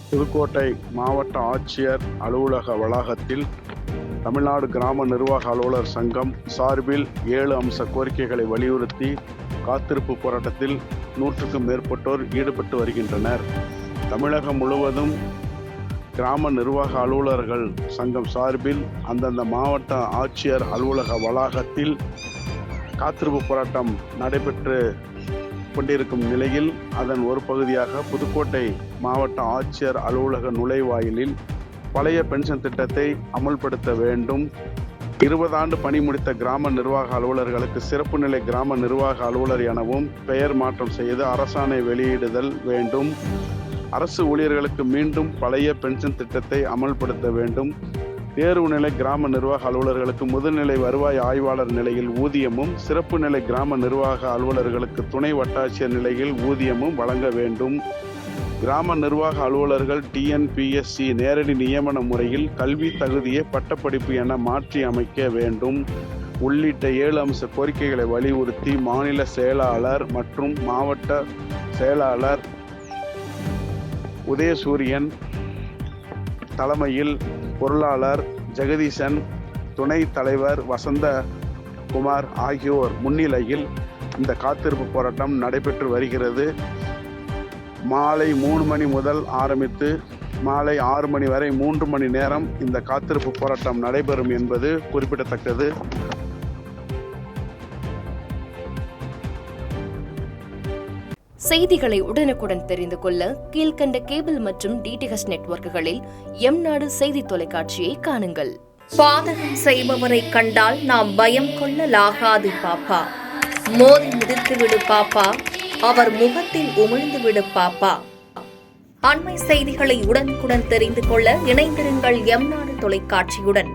புதுக்கோட்டை மாவட்ட ஆட்சியர் அலுவலக வளாகத்தில் தமிழ்நாடு கிராம நிர்வாக அலுவலர் சங்கம் சார்பில் 7 அம்ச கோரிக்கைகளை வலியுறுத்தி காத்திருப்பு போராட்டத்தில் 100க்கும் மேற்பட்டோர் ஈடுபட்டு வருகின்றனர். தமிழகம் முழுவதும் கிராம நிர்வாக அலுவலர்கள் சங்கம் சார்பில் அந்தந்த மாவட்ட ஆட்சியர் அலுவலக வளாகத்தில் காத்திருப்பு போராட்டம் நடைபெற்று கொண்டிருக்கும் நிலையில் அதன் ஒரு பகுதியாக புதுக்கோட்டை மாவட்ட ஆட்சியர் அலுவலக நுழைவாயிலில் பழைய பென்ஷன் திட்டத்தை அமல்படுத்த வேண்டும், 20 ஆண்டு பணி முடித்த கிராம நிர்வாக அலுவலர்களுக்கு சிறப்பு நிலை கிராம நிர்வாக அலுவலர் எனவும் பெயர் மாற்றம் செய்து அரசாணை வெளியிடுதல் வேண்டும், அரசு ஊழியர்களுக்கு மீண்டும் பழைய பென்ஷன் திட்டத்தை அமல்படுத்த வேண்டும், தேர்வு நிலை கிராம நிர்வாக அலுவலர்களுக்கு முதுநிலை வருவாய் ஆய்வாளர் நிலையில் ஊதியமும், சிறப்பு நிலை கிராம நிர்வாக அலுவலர்களுக்கு துணை வட்டாட்சியர் நிலையில் ஊதியமும் வழங்க வேண்டும், கிராம நிர்வாக அலுவலர்கள் TNPSC நேரடி நியமன முறையில் கல்வி தகுதியை பட்டப்படிப்பு என மாற்றி அமைக்க வேண்டும் உள்ளிட்ட 7 அம்ச கோரிக்கைகளை வலியுறுத்தி மாநில செயலாளர் மற்றும் மாவட்ட செயலாளர் உதயசூரியன் தலைமையில் பொருளாளர் ஜெகதீசன், துணைத் தலைவர் வசந்த குமார் ஆகியோர் முன்னிலையில் இந்த காத்திருப்பு போராட்டம் நடைபெற்று வருகிறது. மாலை 3 மணி முதல் ஆரம்பித்து மாலை 6 மணி வரை 3 மணி நேரம் இந்த காத்திருப்பு போராட்டம் நடைபெறும் என்பது குறிப்பிடத்தக்கது. செய்திகளை உடனுக்குடன் தெரிந்து கொள்ள கீழ்கண்ட கேபிள் மற்றும் DTH நெட்வொர்க்குகளில் எம்நாடு செய்தி தொலைக்காட்சியை காணுங்கள். பாதகம் செய்பவரை கண்டால் நாம் பயம் கொள்ளலாகாது பாப்பா, மோதி மிதித்து விடு பாப்பா, அவர் முகத்தில் உமிழ்ந்து விடு பாப்பா. அண்மை செய்திகளை உடனுக்குடன் தெரிந்து கொள்ள இணைந்திருங்கள் எம்நாடு தொலைக்காட்சியுடன்.